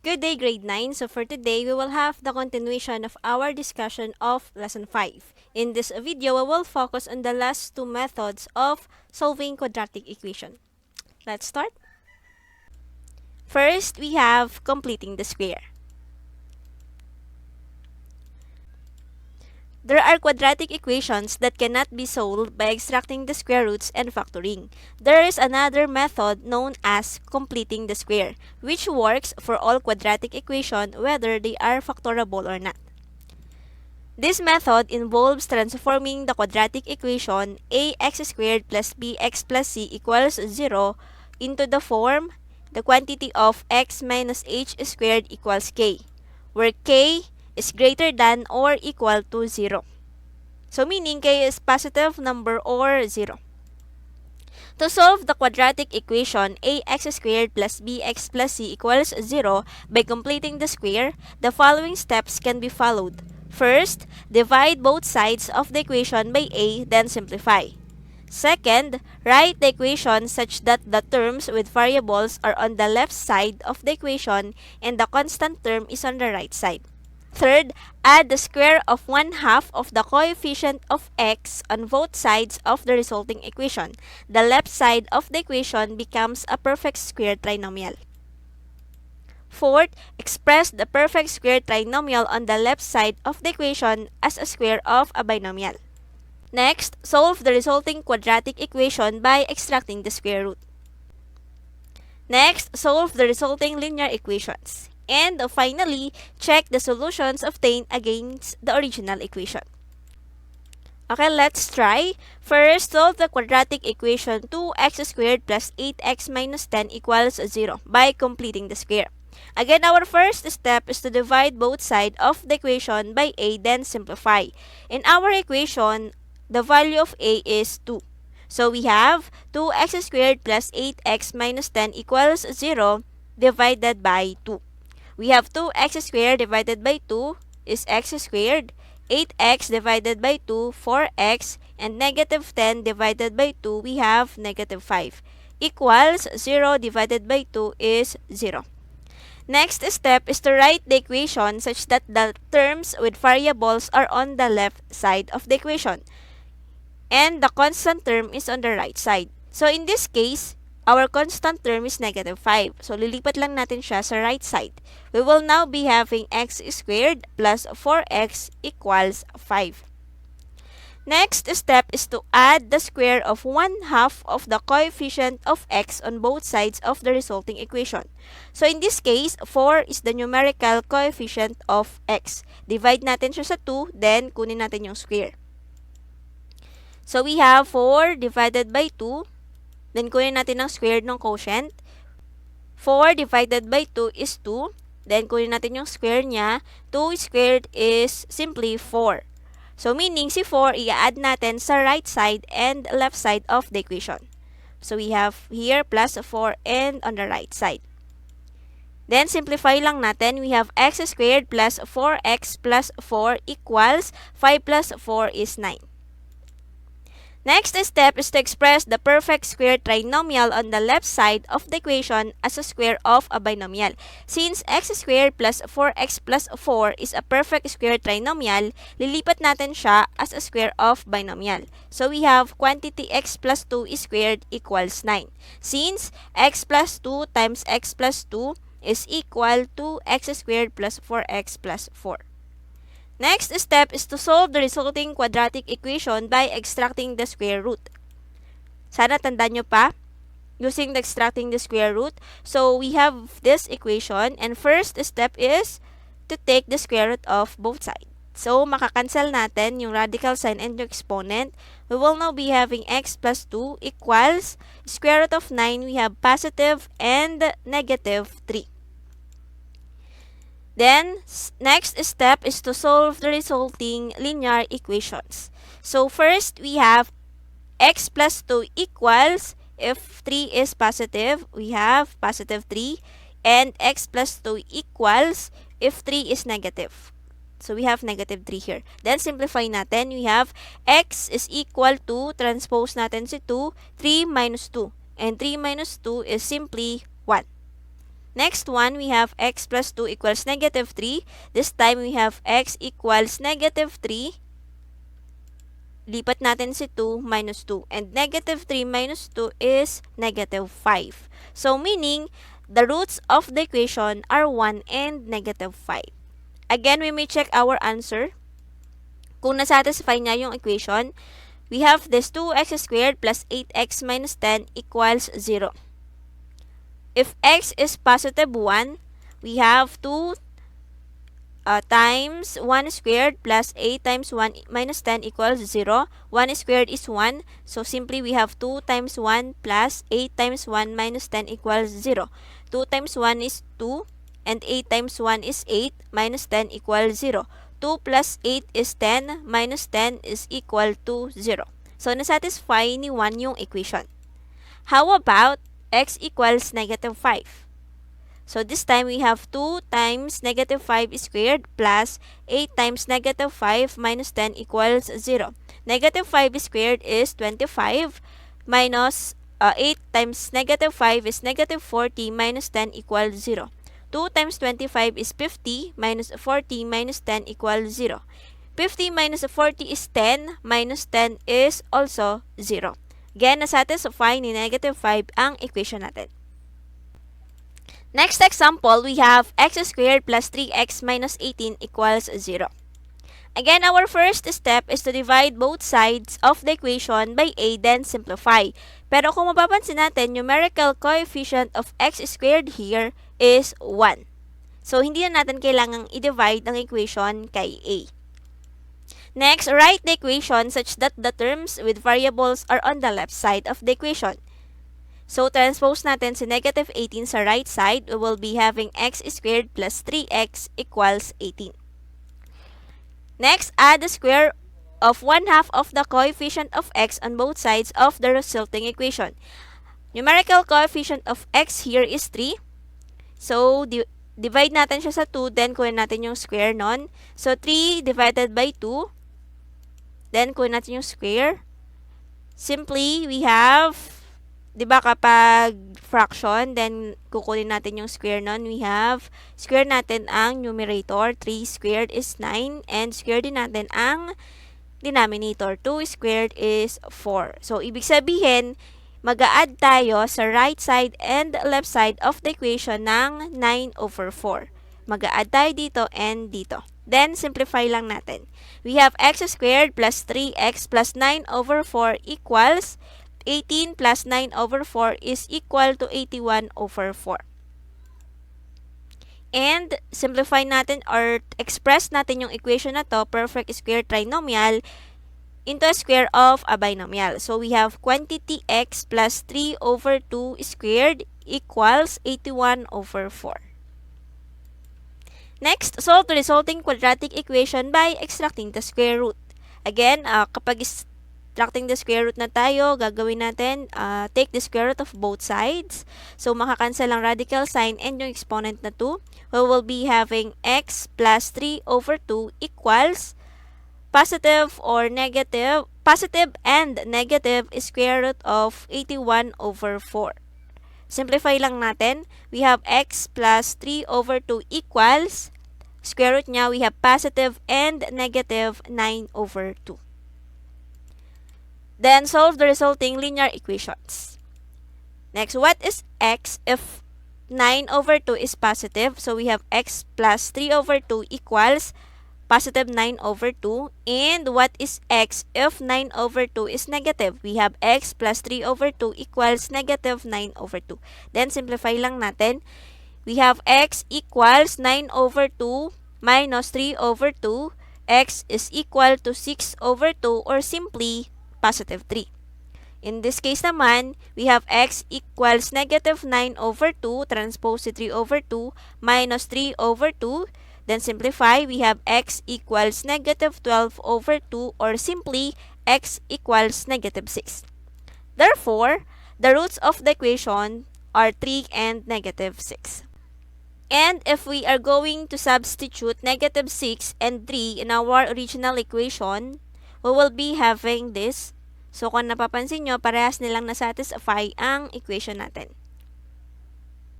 Good day, grade 9. So for today, we will have the continuation of our discussion of lesson 5. In this video, we will focus on the last two methods of solving quadratic equation. Let's start. First, we have completing the square. There are quadratic equations that cannot be solved by extracting the square roots and factoring. There is another method known as completing the square, which works for all quadratic equations whether they are factorable or not. This method involves transforming the quadratic equation ax squared plus bx plus c equals 0 into the form the quantity of x minus h squared equals k, where k is greater than or equal to 0. So meaning k is positive number or 0. To solve the quadratic equation ax squared plus bx plus c equals 0 by completing the square, the following steps can be followed. First, divide both sides of the equation by a, then simplify. Second, write the equation such that the terms with variables are on the left side of the equation and the constant term is on the right side. Third, add the square of 1/2 of the coefficient of x on both sides of the resulting equation. The left side of the equation becomes a perfect square trinomial. Fourth, express the perfect square trinomial on the left side of the equation as a square of a binomial. Next, solve the resulting quadratic equation by extracting the square root. Next, solve the resulting linear equations. And finally, check the solutions obtained against the original equation. Okay, let's try. First, solve the quadratic equation 2x squared plus 8x minus 10 equals 0 by completing the square. Again, our first step is to divide both sides of the equation by a, then simplify. In our equation, the value of a is 2. So we have 2x squared plus 8x minus 10 equals 0 divided by 2. We have 2x squared divided by 2 is x squared, 8x divided by 2, 4x, and negative 10 divided by 2, we have negative 5, equals 0 divided by 2 is 0. Next step is to write the equation such that the terms with variables are on the left side of the equation and the constant term is on the right side. So in this case, our constant term is negative 5. So lilipat lang natin siya sa right side. We will now be having x squared plus 4x equals 5. Next step is to add the square of 1/2 of the coefficient of x on both sides of the resulting equation. So in this case, 4 is the numerical coefficient of x. Divide natin siya sa 2, then kunin natin yung square. So we have 4 divided by 2, then kunin natin ang square ng quotient. 4 divided by 2 is 2, then kunin natin yung square niya. 2 squared is simply 4. So, meaning si 4, i-add natin sa right side and left side of the equation. So, we have here plus 4 and on the right side. Then, simplify lang natin. We have x squared plus 4x plus 4 equals 5 plus 4 is 9. Next step is to express the perfect square trinomial on the left side of the equation as a square of a binomial. Since x squared plus 4x plus 4 is a perfect square trinomial, lilipat natin siya as a square of binomial. So we have quantity x plus 2 squared equals 9. Since x plus 2 times x plus 2 is equal to x squared plus 4x plus 4. Next step is to solve the resulting quadratic equation by extracting the square root. Sana tandaan nyo pa, using the extracting the square root. So, we have this equation and first step is to take the square root of both sides. So, makakancel natin yung radical sign and yung exponent. We will now be having x plus 2 equals square root of 9. We have positive and negative 3. Then, next step is to solve the resulting linear equations. So, first, we have x plus 2 equals, if 3 is positive, we have positive 3. And x plus 2 equals, if 3 is negative. So, we have negative 3 here. Then, simplify natin. We have x is equal to, transpose natin si 2, 3 minus 2. And 3 minus 2 is simply 1. Next one, we have x plus 2 equals negative 3. This time, we have x equals negative 3. Lipat natin si 2 minus 2. And negative 3 minus 2 is negative 5. So, meaning, the roots of the equation are 1 and negative 5. Again, we may check our answer. Kung nasatisfy niya yung equation, we have this 2x squared plus 8x minus 10 equals 0. If x is positive 1, we have 2 times 1 squared plus 8 times 1 minus 10 equals 0. 1 squared is 1. So, simply we have 2 times 1 plus 8 times 1 minus 10 equals 0. 2 times 1 is 2 and 8 times 1 is 8 minus 10 equals 0. 2 plus 8 is 10 minus 10 is equal to 0. So, nasatisfy ni 1 yung equation. How about x equals negative 5? So, this time we have 2 times negative 5 squared plus 8 times negative 5 minus 10 equals 0. Negative 5 squared is 25 minus 8 times negative 5 is negative 40 minus 10 equals 0. 2 times 25 is 50 minus 40 minus 10 equals 0. 50 minus 40 is 10 minus 10 is also 0. Again, nasatisfy ni negative 5 ang equation natin. Next example, we have x squared plus 3x minus 18 equals 0. Again, our first step is to divide both sides of the equation by a, then simplify. Pero kung mapapansin natin, numerical coefficient of x squared here is 1. So, hindi na natin kailangang i-divide ang equation kay a. Next, write the equation such that the terms with variables are on the left side of the equation. So, transpose natin si negative 18 sa right side. We will be having x squared plus 3x equals 18. Next, add the square of 1/2 of the coefficient of x on both sides of the resulting equation. Numerical coefficient of x here is 3. So, divide natin siya sa 2, then kunin natin yung square nun. So, 3 divided by 2. Then, kunin natin yung square. Simply, we have, di ba kapag fraction, then kukunin natin yung square nun. We have, square natin ang numerator. 3 squared is 9. And square din natin ang denominator. 2 squared is 4. So, ibig sabihin, mag-a-add tayo sa right side and left side of the equation ng 9 over 4. Mag-a-add tayo dito and dito. Then, simplify lang natin. We have x squared plus 3x plus 9 over 4 equals 18 plus 9 over 4 is equal to 81 over 4. And, simplify natin or express natin yung equation na to, perfect square trinomial, into a square of a binomial. So, we have quantity x plus 3 over 2 squared equals 81 over 4. Next, solve the resulting quadratic equation by extracting the square root. Again, kapag extracting the square root na tayo, gagawin natin, take the square root of both sides. So, makakancel ang radical sign and yung exponent na 2. We will be having x plus 3 over 2 equals positive and negative square root of 81 over 4. Simplify lang natin. We have x plus 3 over 2 equals, square root niya, we have positive and negative 9 over 2. Then, solve the resulting linear equations. Next, what is x if 9 over 2 is positive? So, we have x plus 3 over 2 equals positive 9 over 2. And what is x if 9 over 2 is negative? We have x plus 3 over 2 equals negative 9 over 2. Then, simplify lang natin. We have x equals 9 over 2 minus 3 over 2. X is equal to 6 over 2 or simply positive 3. In this case naman, we have x equals negative 9 over 2, transpose 3 over 2, minus 3 over 2. Then simplify, we have x equals negative 12 over 2 or simply x equals negative 6. Therefore, the roots of the equation are 3 and negative 6. And if we are going to substitute negative 6 and 3 in our original equation, we will be having this. So, kung napapansin nyo, parehas nilang nasatisfy ang equation natin.